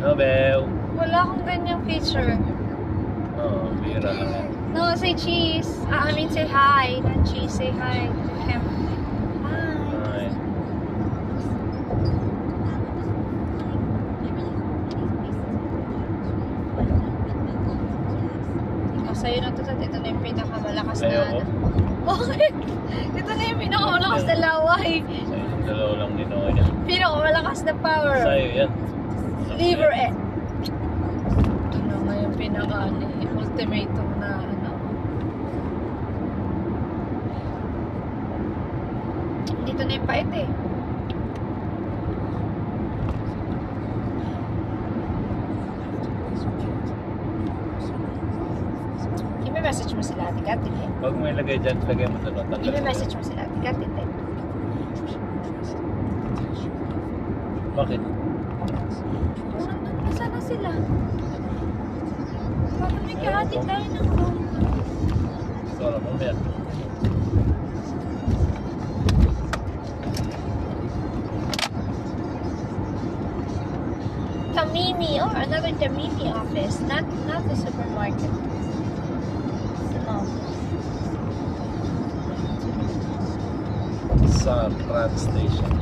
Nobel. Wala akong ganyang feature. Oo, bira lang yan. No, say cheese. I mean, say hi. Not cheese. Say hi to him. Hi. Ay. Oh, sa'yo na to. Ito na yung pinakamalakas na. Ayoko. Bakit? Ito na yung pinakamalakas na laway. Sa'yo yung dalawa lang din ako yan. Pinakamalakas na power. Sa'yo yan. Liver eh. Ito na nga yung ultimatum na ano. Dito na yung pait eh. I-message mo sila, Ate Kat, hindi? Huwag mo ilagay dyan, ilagay mo doon. I-message mo sila, Ate Kat, hindi? Bakit? Nasaan na sila? Bakit may kahatid tayo ng room? Sorry, mamaya. Tamimi, or another Tamimi office, not the supermarket. Oh. Sa Trans Station.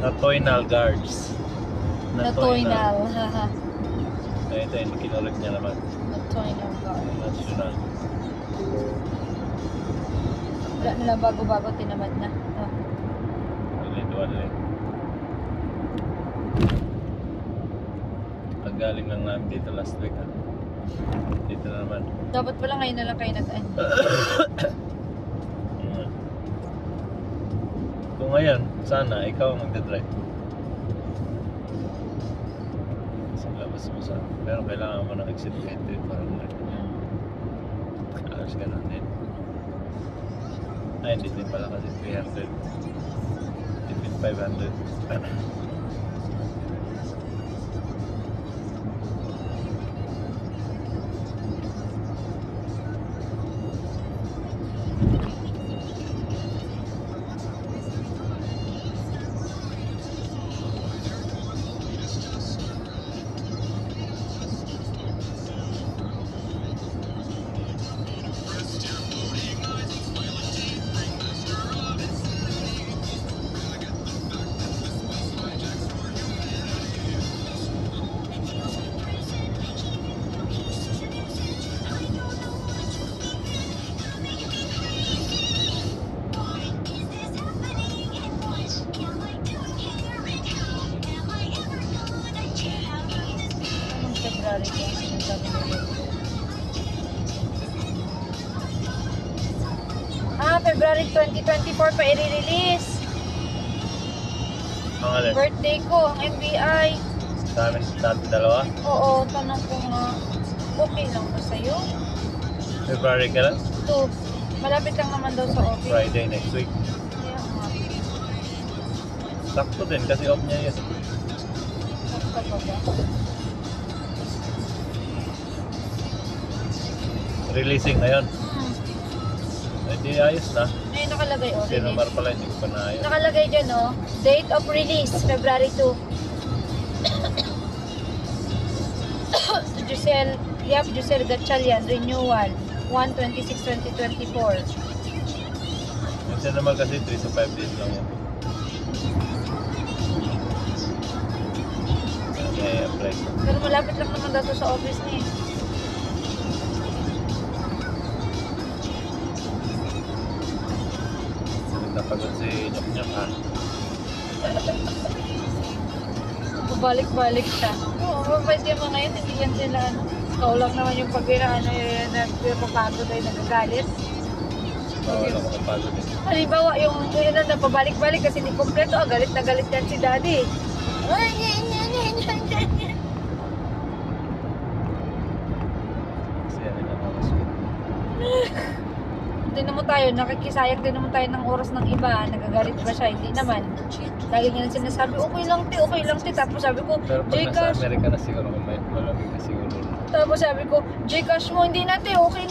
Natoinal guards. Natoinal, haha. Ito yung kinulit niya naman. Natoinal guard. National. Wala na lang bago-bago, tinamad na. Oh. Walid. Paggaling lang namin dito last week. Ha? Dito na naman. Dapat pala ngayon na lang kayo nag-end. Kung ngayon, sana ikaw ang magdadrive. Sa labas mo sa... Pero kailangan mo ng exit gate para alas ganun din. Ay, hindi din pala kasi 300. Tipid 500. February 2024 pa i-release. Ang alin? Birthday ko, ang NBI. Sa amin natin dalawa. Oo, tanong ko nga, okay lang ba sa'yo? February ka lang? 2. Malapit lang naman daw sa office. Friday next week. Kaya nga, Sakto din kasi off niya yun. basta pa ba? Releasing na yun. Hindi ayos na. Ay, nakalagay, oh, Sinumar release. pala, hindi ko pa naayos. Nakalagay dyan, oh, date of release, February 2. Giselle, Giselle Gatchalian, renewal, 1/26/2024. Yung sinumar kasi 3 to 5 days lang yan. Okay, apply ko. Pero malapit lang naman daw to sa office niya. Napagod si Nyok-Nyok ha. Pabalik-balik siya. Oo, mabait yung mga yun, hindi yan sila, ano. Ikaw lang naman yung nagpapagod ay nagagalit. Bawal ako kapagod eh. Halimbawa, yung na pabalik-balik kasi hindi kompleto, galit na galit yan si daddy. Ay, Kasi yan yung nakakasweet. Hindi naman tayo, nakikisayang din naman tayo ng oras ng iba. Nagagalit ba siya? Hindi naman. Lagi niya lang sinasabi, okay lang te. Tapos sabi ko, Pero pag nasa Jcash. Amerika na siguro, malamig na siguro. Tapos sabi ko, Jcash mo, hindi na te, okay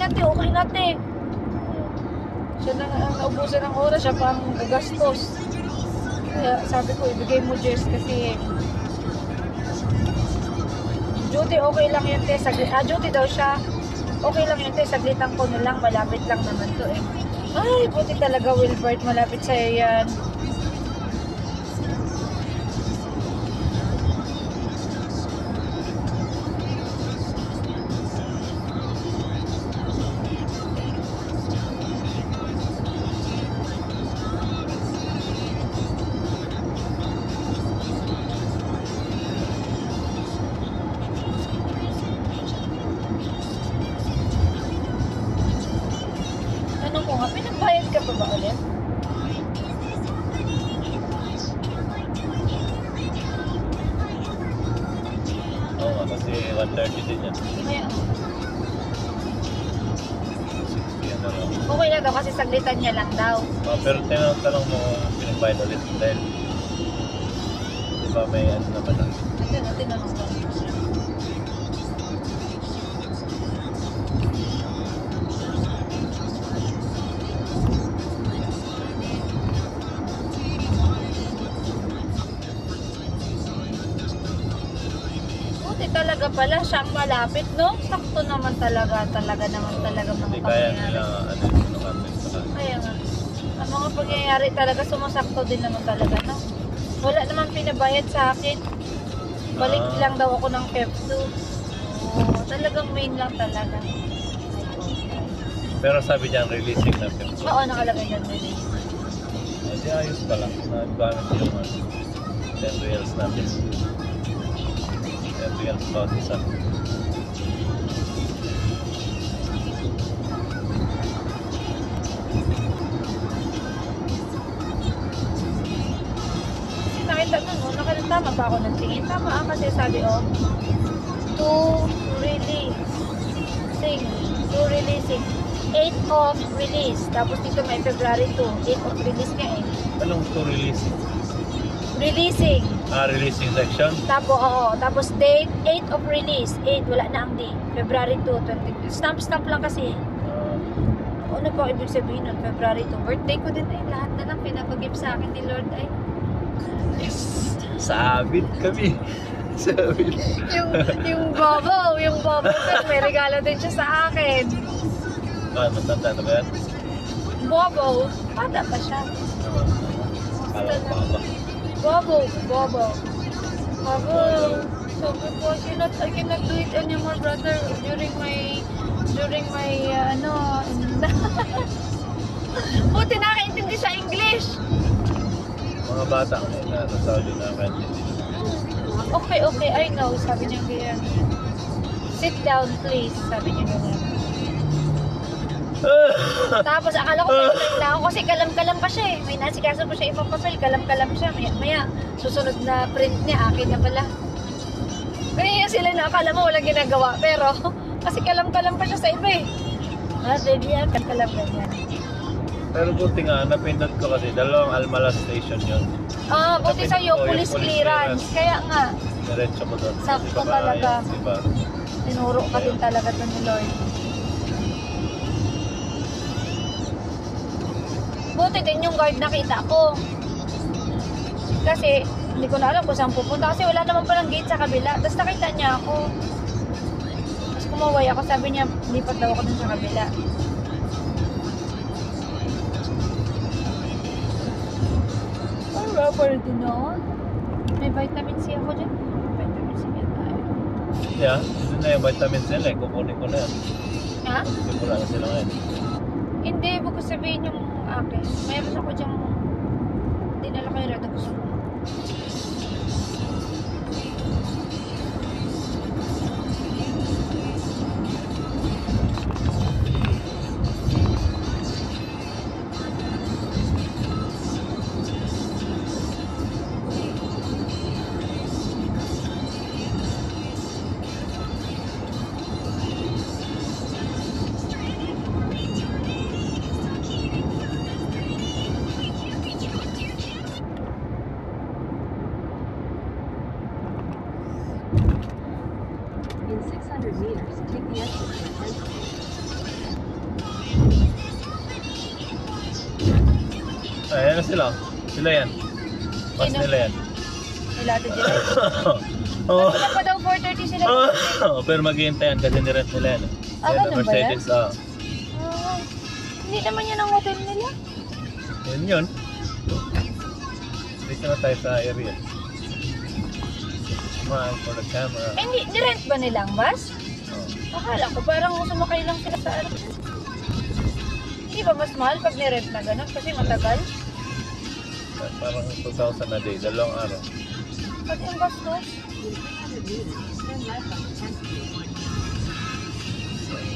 na te. Siya na ang naubusan ng oras, siya pa ang gagastos. Kaya sabi ko, ibigay mo Jess kasi duty okay lang yun te. Duty daw siya. Okay lang yun te, saglitan ko na lang, malapit lang naman to eh. Ay, buti talaga Wilbert, malapit sa'yo yan. Ano ko nga, pinagbayad ka pa ba ulit? Oo nga, kasi 130 din yan. Kaya, 60 yan na lang. okay na daw kasi saglitan niya lang daw. Oh, pero tanong mo kung pinagbayad ulit dahil di ba may ano naman lang. Tinanong ko. Buti talaga pala siyang malapit, no? Sakto naman talaga naman talaga mga Hindi kaya nila pangyayari. ano yung sinukantin sa kanila. Kaya nga, ang mga pangyayari talaga sumasakto din naman talaga, no? Wala naman pinabayad sa akin. Balik Ah. lang daw ako ng Feb 2. Oo, talagang main lang talaga. Pero sabi diyan releasing na film. Oo, nakalagay dyan release. Hindi ayos pala. Nag-gamit yung 10 reals natin. 10 reals bawat isa. Kasi nakita nun, no? Tama ba ako nagtingin? Tama kasi sabi, to releasing. 8 of release. Tapos dito may February 2. 8 of release nga eh. Anong to releasing? Releasing. Releasing section? Tapos date, 8 of release. 8, wala na ang date. February 2, 20. Stamp lang kasi. Ano pa ibig sabihin nun? February 2. Birthday ko din ay lahat na lang pinapag-gift sa akin ni Lord ay. Yes! Sabit kami. Sabit. yung bobo din, may regalo din siya sa akin. Matanda na ba yan? Bobo, bata pa siya. Kala ko pa ba? Bobo. Sabi ko, I cannot do it anymore, brother. During my buti nakaintindi sa English. Mga bata ngayon na sa Saudi na kaintindi. Okay, I know. Sabi niya ganyan. Sit down, please. Sabi niya ganyan. Tapos akala ko may lang ako kasi kalam-kalam pa siya eh. May nasikaso pa siya ibang papel, kalam-kalam siya. Maya, susunod na print niya, akin na pala. Ganyan sila na akala mo walang ginagawa. Pero, kasi kalam-kalam pa siya sa iba eh. Ready yan, kalam ganyan. Pero buti nga, napindot ko kasi dalawang Almala station yun. Buti sa'yo, police clearance. Kaya nga, Diretso ko doon. sakto talaga. Diba? Tinuro ka din talaga to ni Lord. Buti din yung guard nakita ko. Kasi, hindi ko na alam kung saan pupunta. Kasi wala naman palang gate sa kabila. Tapos nakita niya ako. Tapos kumaway ako. Sabi niya, lipat daw ako dun sa kabila. Ang rubber din nun. May vitamin C ako dyan. Vitamin C yan tayo. Yeah, ito na yung vitamins nila eh. Kukunin ko na yan. Ha? Simula na sila ngayon. Hindi, wag ko sabihin yung akin. Mayroon ako dyang dinala ko yung red. Gusto ko. In 600 meters, take the exit to 10th Street. Ayan na sila. Sila yan. Mas Sino? nila yan. Nila ito dyan. Oo. Bakit pa daw 4:30 sila? Pero maghihintayan kasi nirent nila yan. Ah, Yan, ganun ba Mercedes, Ah, hindi naman yan ang hotel nila. Yun yun. Dito na tayo sa area. Smile for the camera. Eh, hindi, nirent ba nilang bus? Oh. Akala ko parang sumakay lang sila sa ano. Hindi ba mas mahal pag nirent na gano'n? Kasi matagal. Parang 2,000 a day. Dalawang araw. Pag yung bastos. In 300 meters, turn left on 10th Street.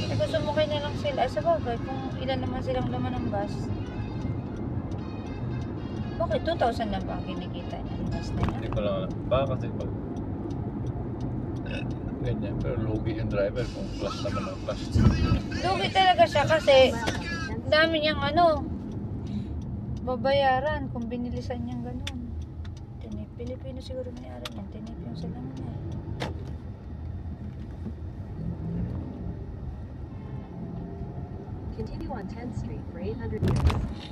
Eh, kung sumakay na lang sila. Sa bagay, kung ilan naman silang laman ng bus. Bakit 2,000 lang ba ang kinikita niya ng bus na yan? Hindi ko lang alam. Baka kasi pag ganyan. Pero lugi yung driver kung flash naman ang flash. Lugi talaga siya kasi dami niyang ano, babayaran kung binilisan niyang ganun. Tinip, Pilipino siguro may-ari niyan. Tinip yung sila niya. Continue on 10th Street for 800 meters.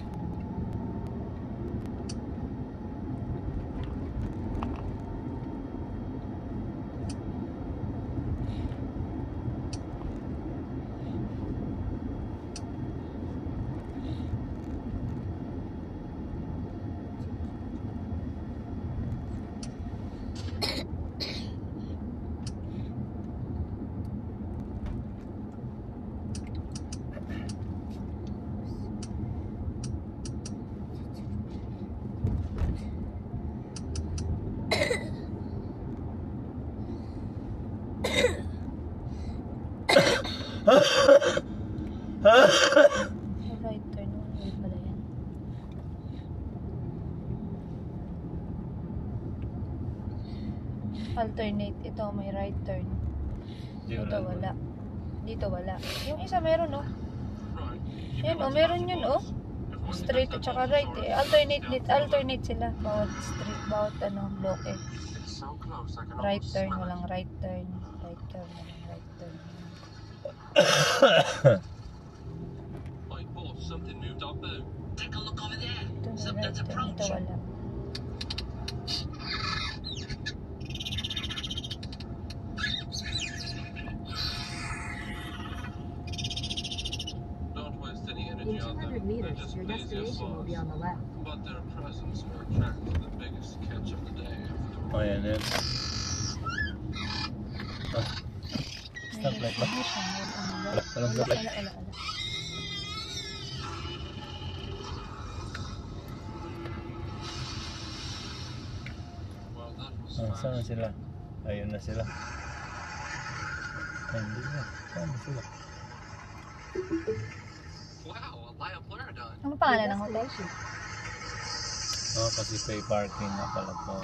Right turn. Ano pala yan? Alternate. Ito may right turn. Dito wala. Dito wala. Yung isa meron oh. Yan oh, meron yun oh. Straight at saka right eh. Alternate sila. Bawat street, bawat ano, bloke. Right turn, walang right turn. Right turn, walang right turn. Something moved our boat. Take a look over there. Ito na right Something's turn. Ito approaching. wala. Don't waste any In energy on 200 them. They're meters, just your lazy as destination will be balls. on the left. But their presence will attract the biggest catch of the day. Oh, yan yan. Stoplight ba? Walang stoplight. Wala. Well, that was Saan na fast. sila? Ayun na sila. Ay, hindi na. Saan na sila? Ano Your pangalan ng hotel? destination. Oh, kasi pay parking na pala to.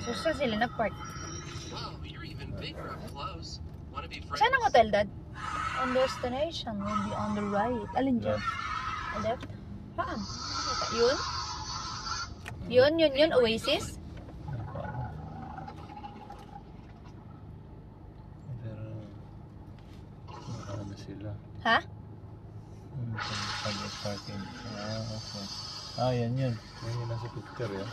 So, saan sila nag-park? Wow, you're even bigger up close. Wanna be friends? Saan ang hotel, Dad? On destination will be on the right. Alin dyan? Left. Left? Saan? Yun? Yun, Oasis? Ano pa? Pero, ano sila? Ha? Public parking. Ah, okay. Ah, yan yun. Yan yung nasa picture, yan.